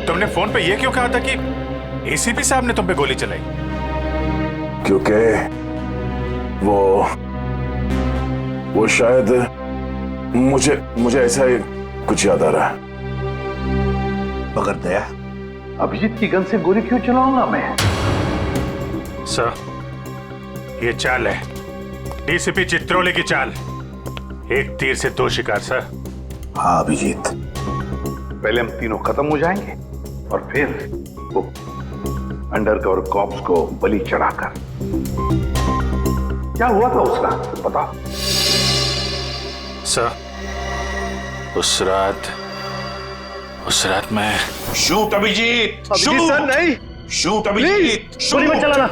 तुमने फोन पे ये क्यों कहा था कि एसीपी साहब ने तुम पे गोली चलाई? क्योंकि वो शायद मुझे ऐसा ही कुछ याद आ रहा है। मगर दया, अभिजीत की गन से गोली क्यों चलाऊंगा मैं? सर, ये चाल है डीसीपी चित्रोले की चाल। एक तीर से दो शिकार सर। हाँ अभिजीत, पहले हम तीनों खत्म हो जाएंगे और फिर वो अंडरकवर कॉप्स को बलि चढ़ाकर। क्या हुआ था उस रात पता? सर, उस रात मैं शूट अभिजीत, अभिजीत सर नहीं, शूट अभिजीत, गोली मत चलाना।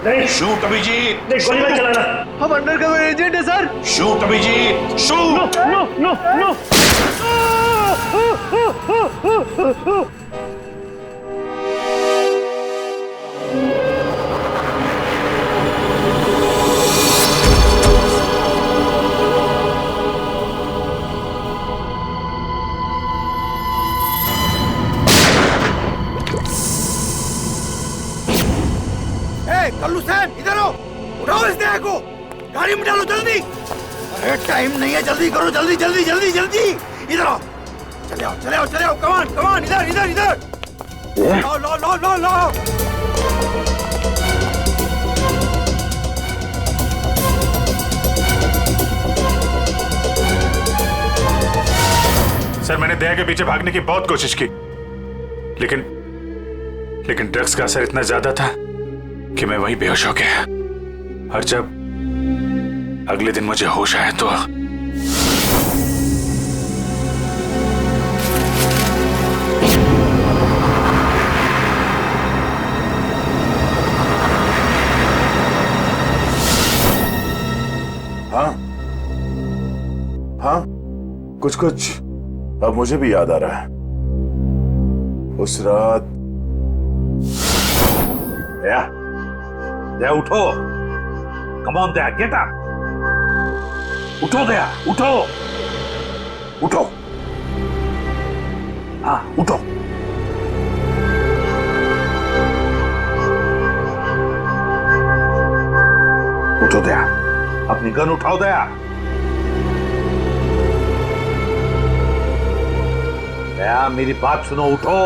नहीं शूट अभिजीत, नहीं, गोली मत चलाना। हम अंडरकवर एजेंट है sir. Shoot Abhijeet, shoot. No no no. Kallu सैन इधर आओ, उठाओ इस देह को, गाड़ी में डालो जल्दी। अरे टाइम नहीं है, जल्दी करो, जल्दी जल्दी जल्दी जल्दी। इधर आओ, चले आओ चले आओ चले आओ, कमान कमान, इधर इधर इधर। लो लो लो लो लो। सर, मैंने दया के पीछे भागने की बहुत कोशिश की, लेकिन ड्रग्स का असर इतना ज्यादा था कि मैं वहीं बेहोश हो गया। और जब अगले दिन मुझे होश आया तो हाँ, कुछ अब मुझे भी याद आ रहा है। उस रात दया उठो, come on Daya, get up, उठो दया, उठो उठो, हाँ उठो। उठो दया, अपनी गन उठाओ दया। दया मेरी बात सुनो, उठो।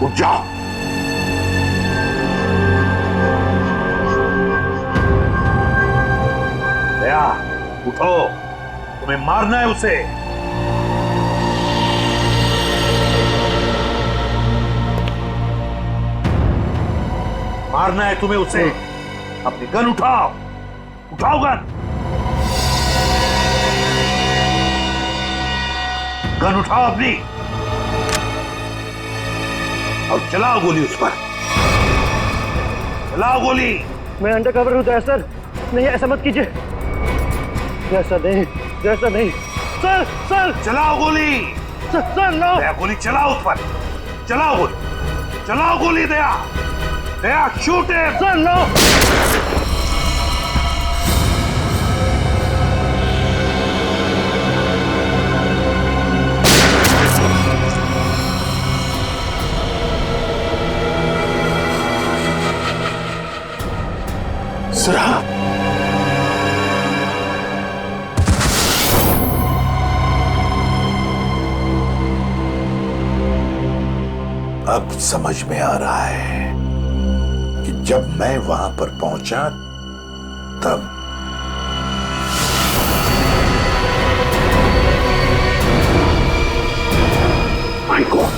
उठ जाओ। दया उठो, तुम्हें मारना है उसे। मारना है तुम्हें उसे। अपनी गन उठाओ, उठाओ गन, गन उठाओ अपनी और चलाओ गोली उस पर, चलाओ गोली। मैं अंडरकवर हूँ सर, नहीं ऐसा मत कीजिए। ऐसा नहीं, ऐसा नहीं सर। सर चलाओ गोली, सर नो। दया गोली चलाओ उस पर, चलाओ गोली, चलाओ गोली। Daya, Daya shoot him. Sir no. सरा, अब समझ में आ रहा है कि जब मैं वहां पर पहुंचा तब माय गॉड,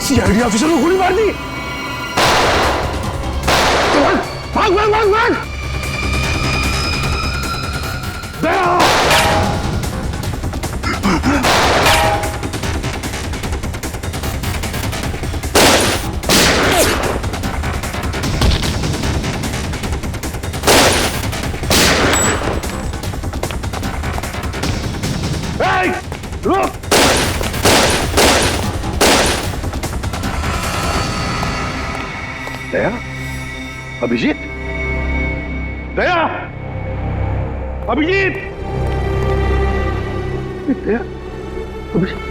सीआईडी ऑफिसर को गोली मार दी। भाग भाग भाग भाग। रुक। दया, अभिजीत, दया, अभिजीत, दया, अभिजीत।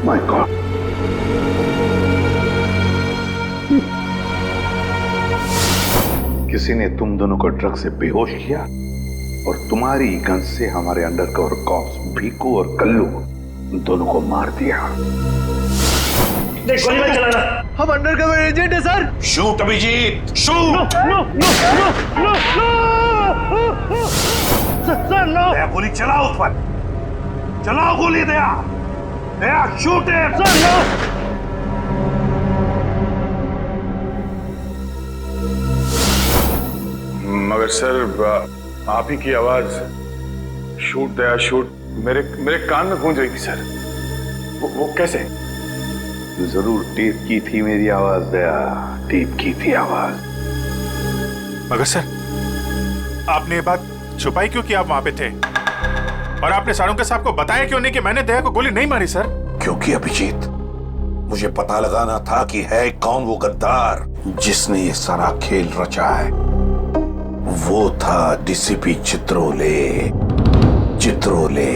माय गॉड, किसी ने तुम दोनों को ड्रग से बेहोश किया और तुम्हारी गन से हमारे अंडरकवर कॉप्स भीकू और कल्लू उन दोनों को मार दिया। देख, गोली मत चलाना। हम अंडरकवर एजेंट है sir. Shoot Abhijeet, shoot. No no no no no sir, no. Daya, गोली चलाओ उस पर, चलाओ गोली। दया, दया, शूट है सर, नो। मगर सर, आप ही की आवाज शूट दया शूट मेरे कान में गूंज रही थी सर। वो कैसे? जरूर टेप की थी मेरी आवाज दया, टेप की थी आवाज। मगर सर, आपने ये बात छुपाई क्यों कि आप वहां पे थे? और आपने सारुंगा साहब को बताया क्यों नहीं कि मैंने दया को गोली नहीं मारी सर? क्योंकि अभिजीत, मुझे पता लगाना था कि है कौन वो गद्दार जिसने ये सारा खेल रचा है। वो था डीसीपी चित्रोले। चित्रोले।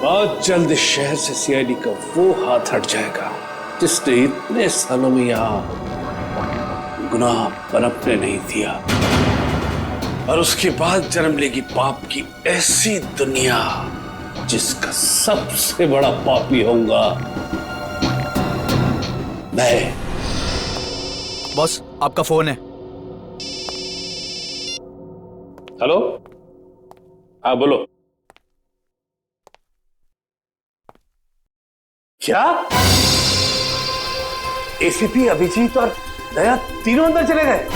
आज जल्द इस शहर से सीआईडी का वो हाथ हट जाएगा जिसने इतने सालों में यहां गुनाह पनपने नहीं दिया, और उसके बाद जन्म लेगी पाप की ऐसी दुनिया जिसका सबसे बड़ा पापी होऊंगा मैं। बॉस, आपका फोन है। हेलो, हाँ बोलो। क्या एसीपी अभिजीत और दया तीनों अंदर चले गए?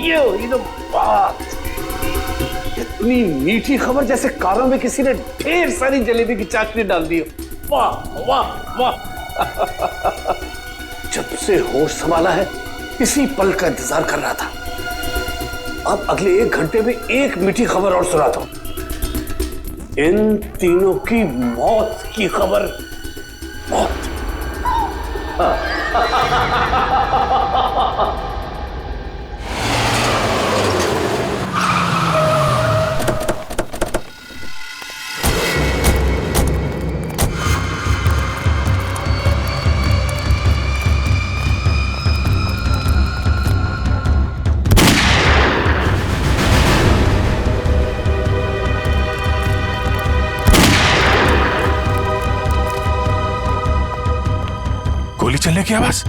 ये हुई तो बात। इतनी मीठी खबर जैसे कारों में किसी ने ढेर सारी जलेबी की चाशनी डाल दी। वाह वाह वाह। जब से होश संभाला है इसी पल का इंतजार कर रहा था। अब अगले 1 घंटे में एक मीठी खबर और सुनाता हूं। इन तीनों की मौत की खबर। मौत। गोली चलने की आवाज।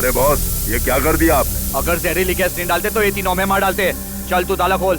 अरे बॉस, ये क्या कर दिया आपने? अगर जहरीली गैस नहीं डालते तो ये तीनों में मार डालते। चल तू ताला खोल।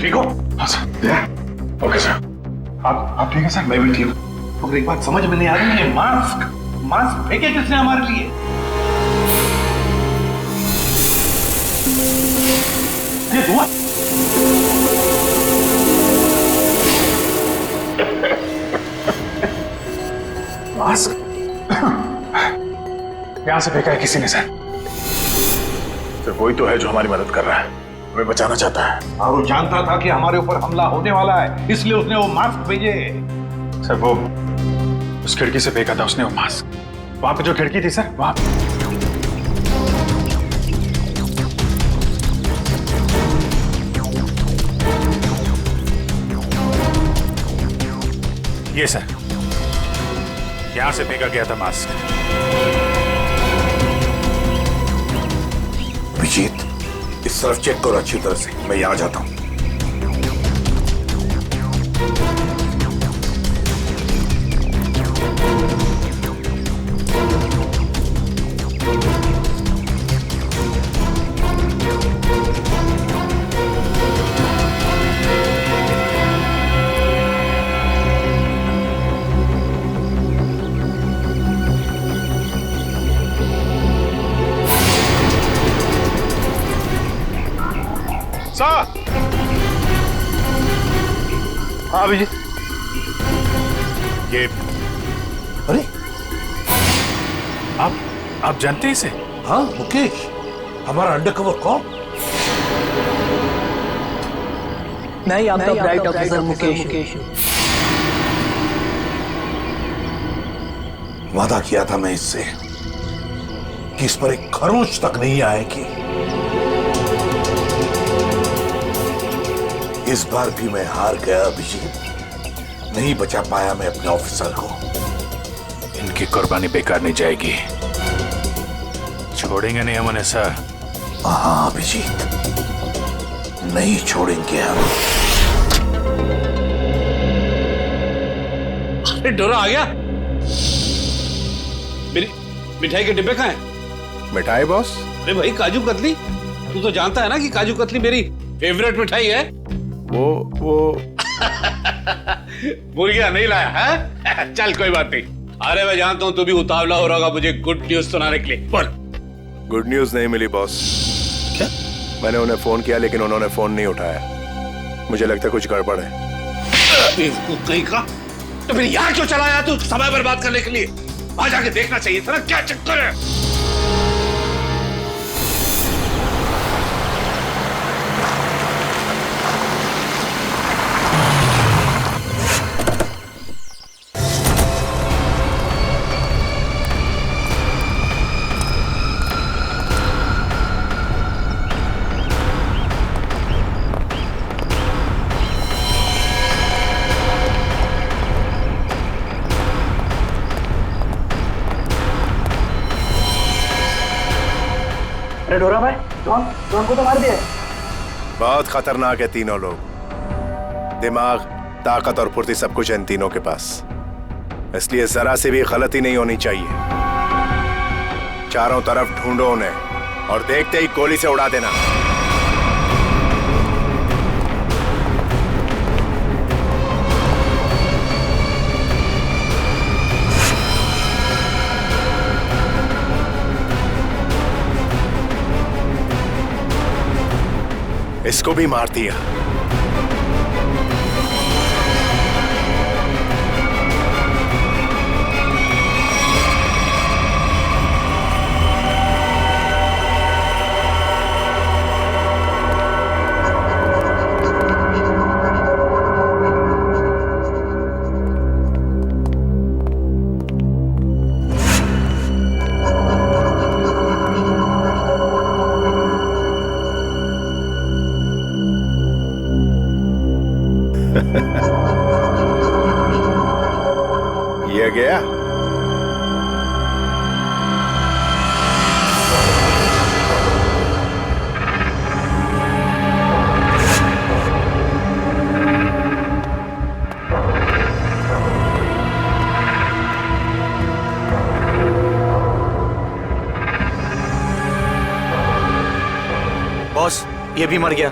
ठीक हो? हाँ सर। Okay sir. आप ठीक है सर? मैं भी ठीक हूँ। मगर एक बात समझ में नहीं आ रही है, मास्क फेंके किसने हमारे लिए? ये धुआं मास्क यहां से फेंका है किसी ने सर। सिर्फ वही तो है जो हमारी मदद कर रहा है, हमें बचाना चाहता है। और वो जानता था कि हमारे ऊपर हमला होने वाला है, इसलिए उसने वो मास्क भेजे। सर वो उस खिड़की से फेंका था उसने वो मास्क, वहां पे जो खिड़की थी सर वहां पे। ये सर, यहां से फेंका गया था मास्क। अभिजीत, इस तरफ चेक करो अच्छी तरह से, मैं यहां जाता हूं। सर। हाँ अभिजीत। ये अरे आप जानते हैं इसे? हाँ मुकेश, हमारा अंडरकवर कॉप। मैं ही आपका ब्राइट ऑफिसर मुकेश। वादा किया था मैं इससे कि इस पर एक खरोंच तक नहीं आएगी। इस बार भी मैं हार गया अभिजीत, नहीं बचा पाया मैं अपने ऑफिसर को। इनकी कुर्बानी बेकार नहीं जाएगी, छोड़ेंगे नहीं हम उन्हें सर। हाँ अभिजीत, नहीं छोड़ेंगे हम। अरे डोरा आ गया। मेरी मिठाई के डिब्बे कहाँ हैं? मिठाई बॉस? अरे भाई काजू कतली, तू तो जानता है ना कि काजू कतली मेरी फेवरेट मिठाई है। वो भूल गया, नहीं लाया है? चल कोई बात नहीं। अरे मैं जानता हूँ तू भी उतावला हो रहा होगा मुझे गुड न्यूज सुनाने के लिए। बोल। गुड न्यूज नहीं मिली बॉस। क्या? मैंने उन्हें फोन किया लेकिन उन्होंने फोन नहीं उठाया। मुझे लगता है कुछ गड़बड़ है। बेवकूफ कहीं का। तो फिर यहाँ क्यों चला आया तू समय बर्बाद करने के लिए? वहां जाके देखना चाहिए था ना क्या चक्कर है। अरे डोरा भाई, डॉन को तो मार दिया। बहुत खतरनाक है तीनों लोग। दिमाग, ताकत और फुर्ती सब कुछ है इन तीनों के पास, इसलिए जरा से भी गलती नहीं होनी चाहिए। चारों तरफ ढूंढो उन्हें और देखते ही गोली से उड़ा देना। इसको भी मार दिया। ये गया। बॉस, ये भी मर गया।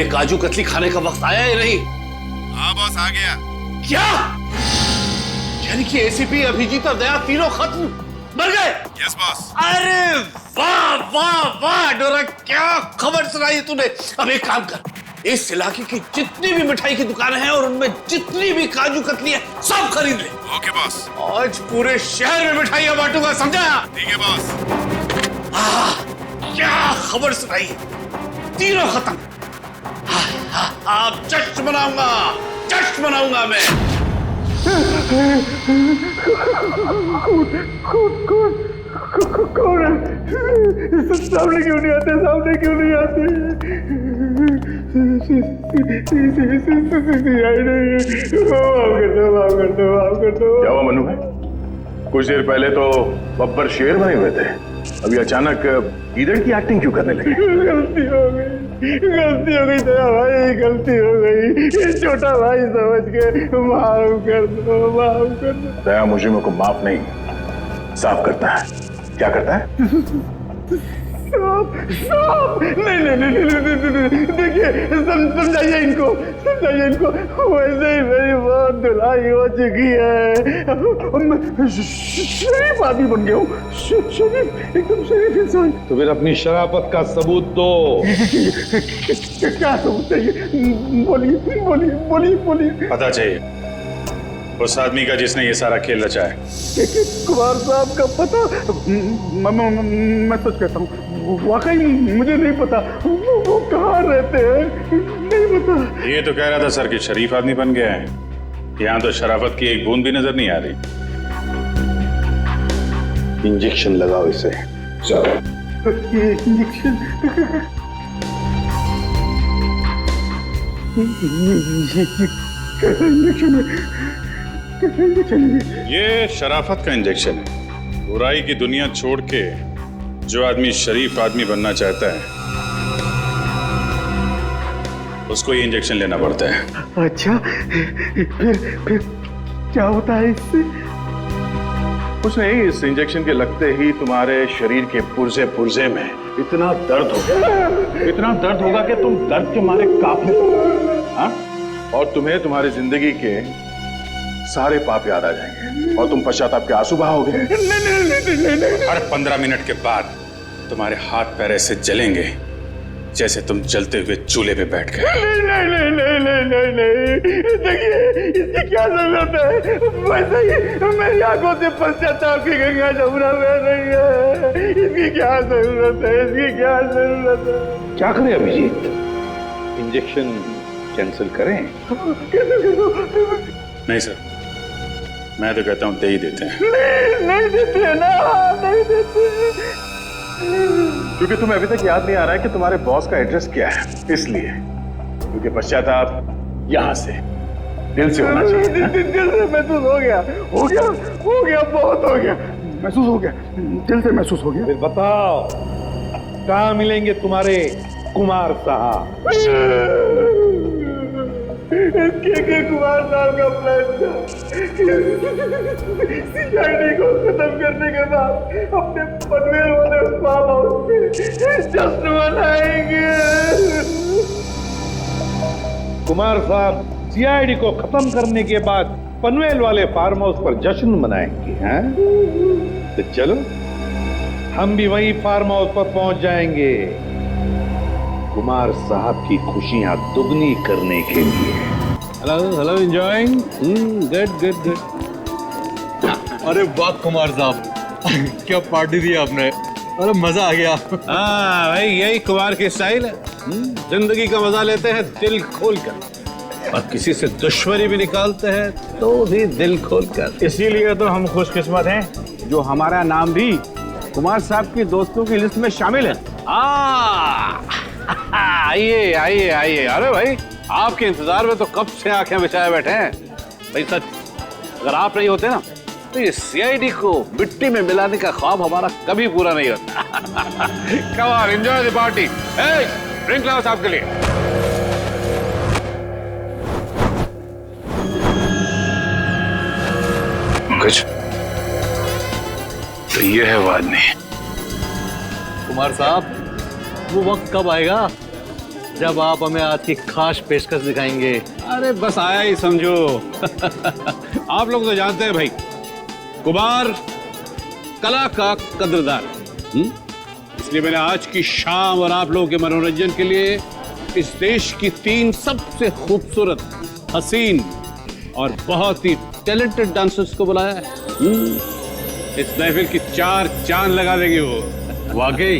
मेरे काजू कतली खाने का वक्त आया या नहीं? हाँ बॉस, आ गया। क्या यानी कि एसीपी अभिजीत और दया तीनों खत्म मर गए? Yes boss. अरे वाह वाह वाह डोरा, क्या खबर सुनाई है तूने। अब एक काम कर, इस इलाके की जितनी भी मिठाई की दुकानें हैं और उनमें जितनी भी काजू कतली है सब खरीद ले। Okay boss. आज पूरे शहर में मिठाइयां बांटूंगा, समझा? ठीक है बॉस। क्या खबर सुनाई है, तीनों खत्म। आप जश्न मनाऊंगा मैं। कौन है? सामने क्यों नहीं आते? माफ कर दो। क्या हुआ मनु भाई? कुछ देर पहले तो बब्बर शेर बने हुए थे, अभी अचानक गीदड़ की एक्टिंग क्यों करने लगे? गलती हो गई दया भाई, गलती हो गई। छोटा भाई समझ के माफ कर दो। दया मुजरिमों को माफ नहीं, साफ करता है। क्या करता है? नहीं, देखिए समझाइए इनको। वैसे ही मेरी बहुत धुलाई हो चुकी है। मैं शरीफ आदमी बन गया हूँ, एकदम शरीफ इंसान। तो फिर अपनी शराफत का सबूत दो। क्या सबूत चाहिए? बोलिए। पता चाहिए उस आदमी का जिसने ये सारा खेल रचा है। कुमार साहब का पता? मैं सच कहता हूँ, वाकई मुझे नहीं पता। वो कहाँ रहते हैं, नहीं पता। ये तो कह रहा था सर कि शरीफ आदमी बन गया है। यहाँ तो शराफत की एक बूंद भी नजर नहीं आ रही। इंजेक्शन लगाओ इसे। ये इंजेक्शन? ये शराफत का इंजेक्शन है। बुराई की दुनिया छोड़ के जो आदमी शरीफ आदमी बनना चाहता है उसको ये इंजेक्शन लेना पड़ता है। अच्छा, फिर क्या होता है इससे? कुछ नहीं, इस इंजेक्शन के लगते ही तुम्हारे शरीर के पुर्जे में इतना दर्द होगा कि तुम दर्द के मारे कांपने लगोगे। हाँ? और तुम्हें तुम्हारी जिंदगी के सारे पाप याद आ जाएंगे और तुम पश्चाताप के आंसू बहाओगे। हर 15 मिनट के बाद तुम्हारे हाथ पैर ऐसे जलेंगे जैसे तुम जलते हुए चूल्हे पे बैठ गए। नहीं, देखिए इसकी क्या जरूरत है? वैसे ही मेरी आंखों से पश्चाताप की गंगा जमुना बह रही है। इसकी क्या जरूरत है? क्या करें अभिजीत? इंजेक्शन कैंसिल करें? नहीं सर, मैं तो कहता हूँ दे ही देते हैं। नहीं देते ना, नहीं देते। क्योंकि तुम्हें अभी तक याद नहीं आ रहा है कि तुम्हारे बॉस का एड्रेस क्या है, इसलिए। क्योंकि पश्चाताप यहाँ से दिल से होना चाहिए। दिल से महसूस हो गया, बहुत हो गया। महसूस हो गया, दिल से महसूस हो गया। फिर बताओ कहाँ मिलेंगे तुम्हारे कुमार साहब? के कुमार साहब का प्लान था सीआईडी को खत्म करने के बाद अपने पनवेल वाले फार्म हाउस पे जश्न मनाएंगे। कुमार साहब सीआईडी को खत्म करने के बाद पनवेल वाले फार्म हाउस पर जश्न मनाएंगे, हैं? तो चलो हम भी वही फार्म हाउस पर पहुंच जाएंगे कुमार साहब की खुशियां दुगनी करने के लिए। Hello enjoying? गुड। अरे वाह कुमार साहब, क्या पार्टी दी आपने। अरे मजा आ गया। हाँ भाई, यही कुमार की स्टाइल है। जिंदगी का मजा लेते हैं दिल खोल कर, और किसी से दुश्मनी भी निकालते हैं तो भी दिल खोल कर। इसीलिए तो हम खुशकिस्मत हैं जो हमारा नाम भी कुमार साहब की दोस्तों की लिस्ट में शामिल है। आइए। अरे भाई, आपके इंतजार में तो कब से आंखें बिछाए बैठे हैं। भाई सच, अगर आप नहीं होते ना तो ये सीआईडी को मिट्टी में मिलाने का ख्वाब हमारा कभी पूरा नहीं होता। Come on, enjoy the party. Drink लाओ साहब के लिए। कुछ तो ये है वो आदमी। कुमार साहब, वो वक्त कब आएगा जब आप हमें आज की खास पेशकश दिखाएंगे। अरे बस आया ही समझो। आप लोग तो जानते हैं भाई, कुमार कला का कद्रदार। इसलिए मैंने आज की शाम और आप लोगों के मनोरंजन के लिए इस देश की 3 सबसे खूबसूरत, हसीन और बहुत ही टैलेंटेड डांसर्स को बुलाया है। इस महफिल की 4 चांद लगा देंगे वो। वाकई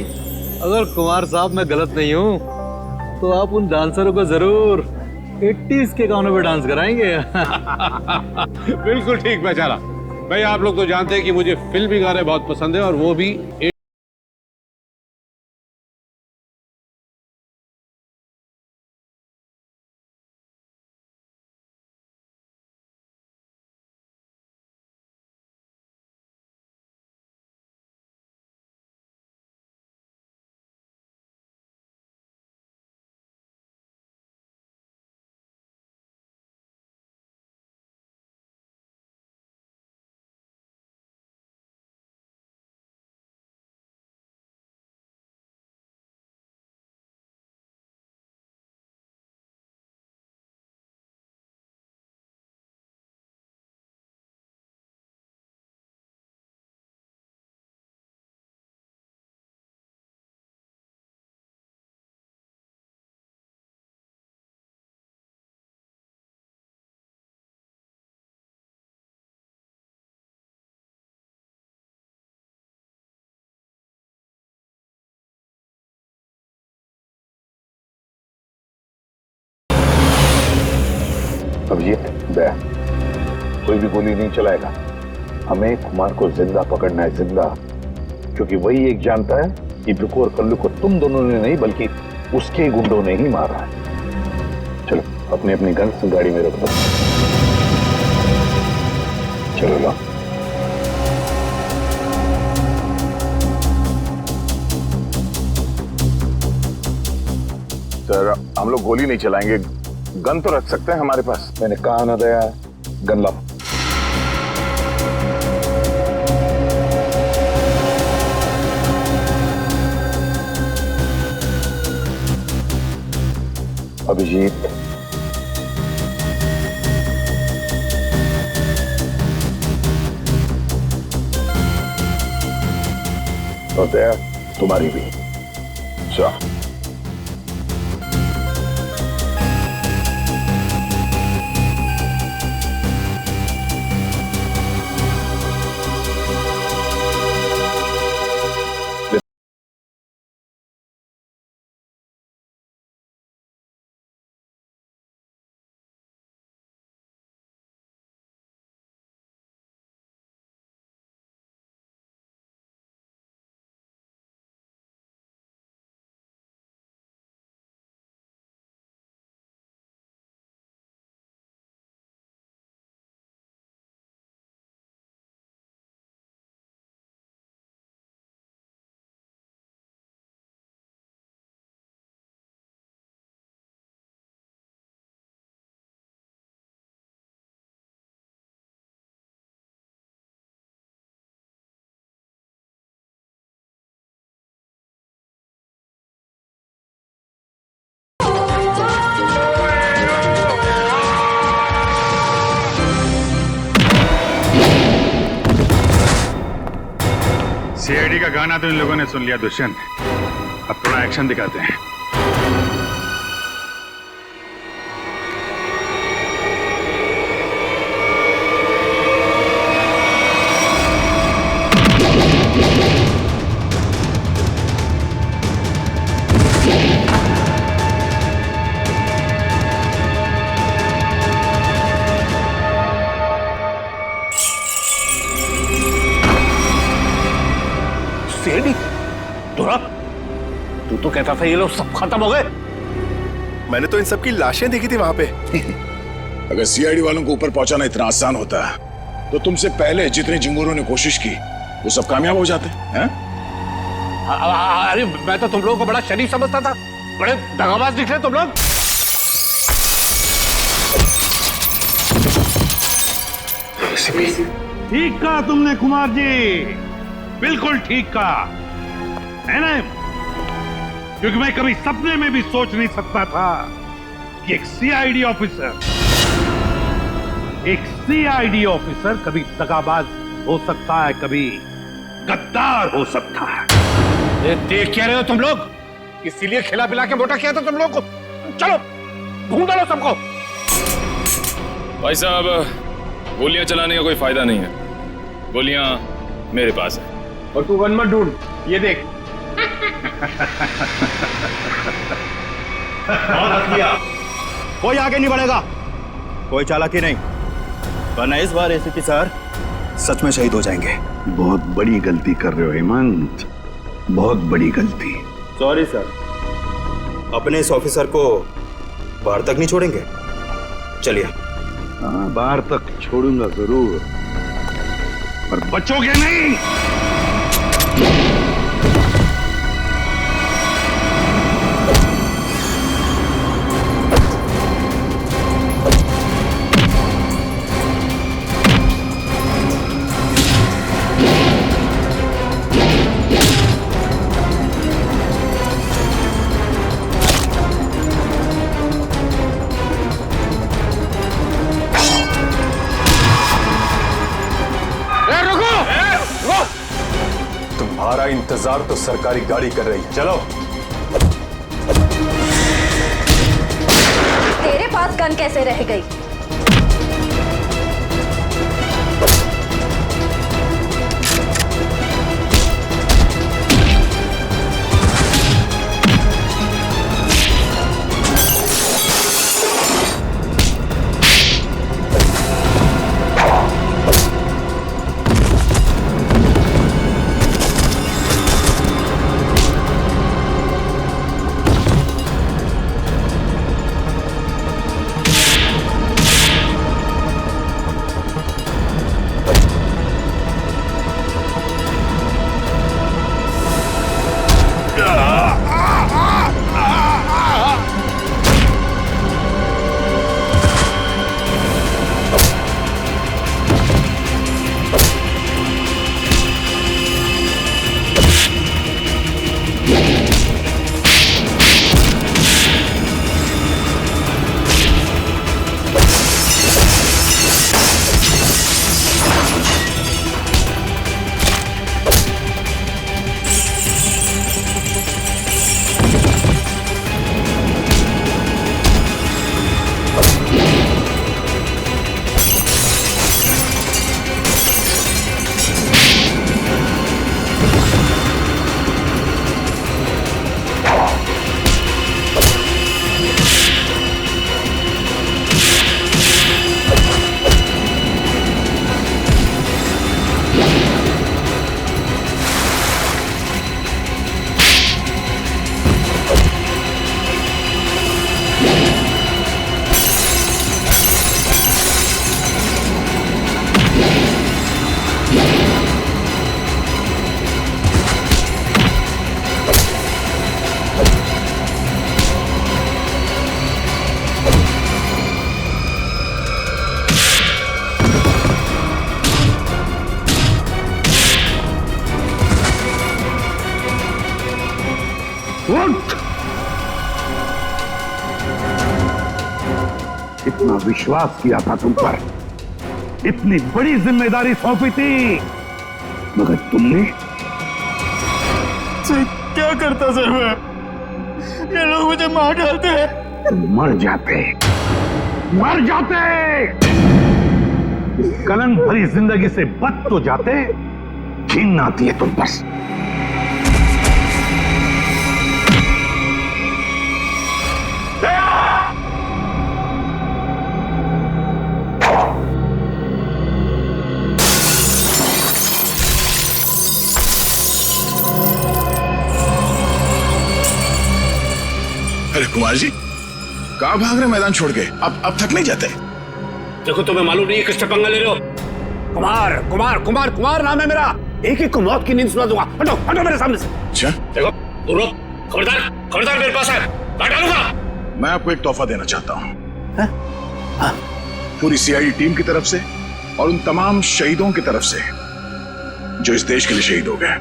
अगर कुमार साहब मैं गलत नहीं हूँ तो आप उन डांसरों को जरूर 80s के गानों पे डांस कराएंगे। बिल्कुल ठीक पहचाना भाई। आप लोग तो जानते हैं कि मुझे फिल्मी गाने बहुत पसंद है, और वो भी अभिजीत, दया, कोई भी गोली नहीं चलाएगा। हमें कुमार को जिंदा पकड़ना है, जिंदा। क्योंकि वही एक जानता है कि बिकू और कल्लू को तुम दोनों ने नहीं बल्कि उसके गुंडों ने ही मारा है। चलो अपनी अपनी गन्स गाड़ी में रख दो। चलो लो। सर, हम लोग गोली नहीं चलाएंगे, गन तो रख सकते हैं हमारे पास। मैंने कहा ना दया, गन लाओ। अभिजीत, और दया तुम्हारी भी। चलो सीआईडी का गाना तो इन लोगों ने सुन लिया दुष्यंत। अब थोड़ा एक्शन दिखाते हैं। तू तो कहता था ये लोग सब खत्म हो गए। मैंने तो इन सब की लाशें देखी थी वहां पे। अगर सीआईडी वालों को ऊपर पहुंचाना इतना आसान होता तो तुमसे पहले जितने जिंगूरों ने कोशिश की वो सब कामयाब हो जाते हैं। अरे मैं तो तुम लोगों को बड़ा शरीफ समझता था, बड़े दगाबाज दिख रहे तुम लोग। ठीक कहा तुमने कुमार जी, बिल्कुल ठीक कहा है ना। क्योंकि मैं कभी सपने में भी सोच नहीं सकता था कि एक सीआईडी ऑफिसर कभी दगाबाज हो सकता है, कभी गद्दार हो सकता है। ये देख क्या रहे हो तुम लोग? इसीलिए खिला पिला के मोटा किया था तुम लोग को। चलो ढूंढ लो सबको। भाई साहब, गोलियां चलाने का कोई फायदा नहीं है, गोलियां मेरे पास है। और तू गन मत ढूंढ, ये देख। कोई आगे नहीं बढ़ेगा, कोई चालाकी नहीं, वरना इस बार एसीपी सर सच में शहीद हो जाएंगे। बहुत बड़ी गलती कर रहे हो हेमंत, बहुत बड़ी गलती। सॉरी सर, अपने इस ऑफिसर को बाहर तक नहीं छोड़ेंगे। चलिए। हाँ, बाहर तक छोड़ूंगा जरूर, पर बचोगे नहीं। तुम्हारा इंतजार तो सरकारी गाड़ी कर रही है, चलो। तेरे पास गन कैसे रह गई? इतना विश्वास किया था तुम पर, इतनी बड़ी जिम्मेदारी सौंपी थी, मगर तुमने क्या करता सर मैं? ये लोग मुझे मार डालते हैं। तुम मर जाते, मर जाते। इस कलंक भरी जिंदगी से बच तो जाते, घिन आती है तुम पर। अरे कुमार जी, कहाँ भाग रहे मैदान छोड़ के? अब थक नहीं जाते? देखो, तुम्हें मालूम नहीं है किससे पंगा ले रहे हो? कुमार कुमार कुमार कुमार नाम है मेरा। एक एक को मौत की नींद सुना दूंगा। हटो हटो मेरे सामने से। अच्छा, देखो तुम लोग खबरदार खबरदार, मेरे पास है, काट डालूंगा। मैं आपको एक तोहफा देना चाहता हूँ, पूरी सीआईडी टीम की तरफ से और उन तमाम शहीदों की तरफ से जो इस देश के लिए शहीद हो गए।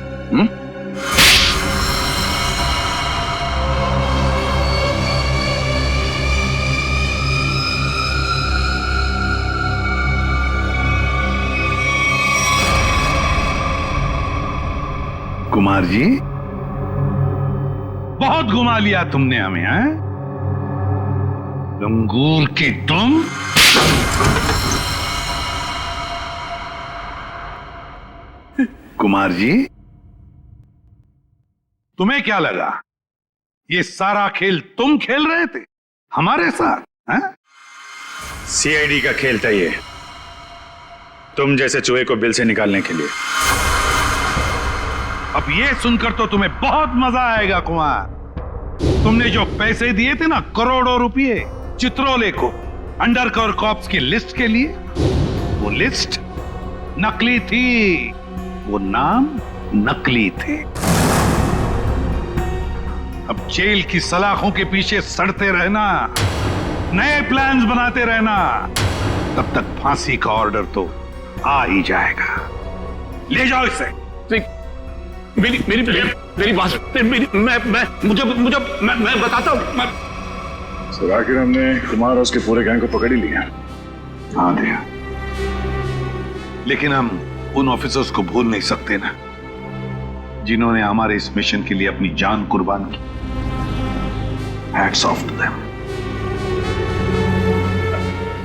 कुमार जी, बहुत घुमा लिया तुमने हमें, हैं? लंगूर की तुम। कुमार जी, तुम्हें क्या लगा ये सारा खेल तुम खेल रहे थे हमारे साथ, हैं? सीआईडी का खेल था ये, तुम जैसे चूहे को बिल से निकालने के लिए। अब ये सुनकर तो तुम्हें बहुत मजा आएगा कुमार। तुमने जो पैसे दिए थे ना, करोड़ों रुपए चित्रोले को अंडरकवर कॉप्स की लिस्ट के लिए, वो लिस्ट नकली थी, वो नाम नकली थे। अब जेल की सलाखों के पीछे सड़ते रहना, नए प्लान्स बनाते रहना, तब तक फांसी का ऑर्डर तो आ ही जाएगा। ले जाओ इसे। मेरी बात, मैं बताता हूं। सर, आखिर हमने कुमार और उसके पूरे गैंग को पकड़ ही लिया। हाँ दिया, लेकिन हम उन ऑफिसर्स को भूल नहीं सकते ना, जिन्होंने हमारे इस मिशन के लिए अपनी जान कुर्बान की। Hats off to them.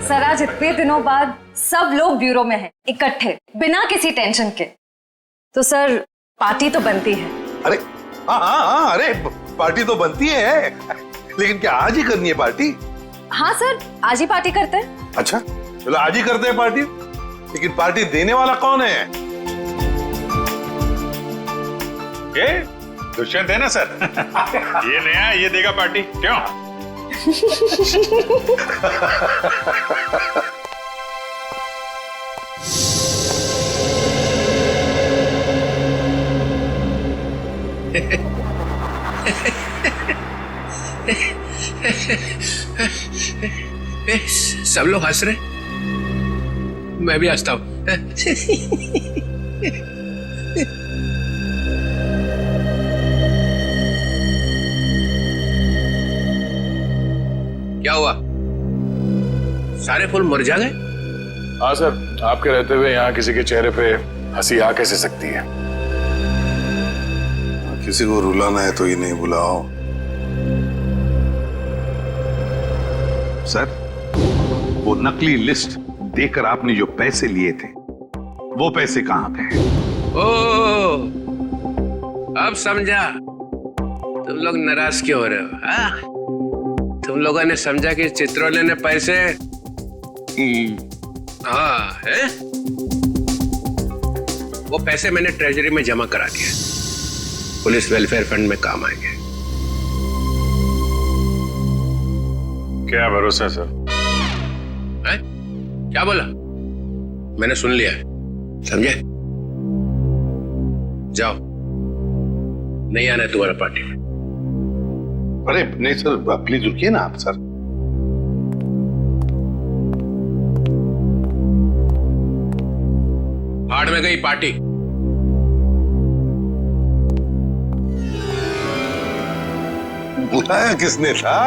Sir, आज इतने दिनों बाद सब लोग ब्यूरो में हैं, इकट्ठे, बिना किसी टेंशन के। तो सर, पार्टी तो बनती है। अरे हाँ, अरे पार्टी तो बनती है, लेकिन क्या आज ही करनी है पार्टी? हाँ सर, आज ही पार्टी करते हैं। अच्छा, चलो आज ही करते हैं पार्टी, लेकिन पार्टी देने वाला कौन है? ये दुष्यंत है ना सर। ये नया, ये देगा पार्टी, क्यों? सब लोग हंस रहे, मैं भी हंसता हूं। क्या हुआ, सारे फूल मुरझा गए? हाँ सर, आपके रहते हुए यहाँ किसी के चेहरे पे हंसी आ कैसे सकती है? किसी को रुलाना है तो ये नहीं बुलाओ। सर, वो नकली लिस्ट देकर आपने जो पैसे लिए थे, वो पैसे कहां गए? ओ, अब समझा तुम लोग नाराज क्यों हो रहे हो? हाँ, तुम लोगों ने समझा कि चित्रोले ने पैसे हाँ है, वो पैसे मैंने ट्रेजरी में जमा करा दिए, पुलिस वेलफेयर फंड में काम आएंगे। क्या भरोसा सर? है? क्या बोला? मैंने सुन लिया, समझे? जाओ, नहीं आना है तुम्हारा पार्टी में। अरे नहीं सर, प्लीज रुकिए ना आप सर। भाड़ में गई पार्टी। बुलाया किसने था?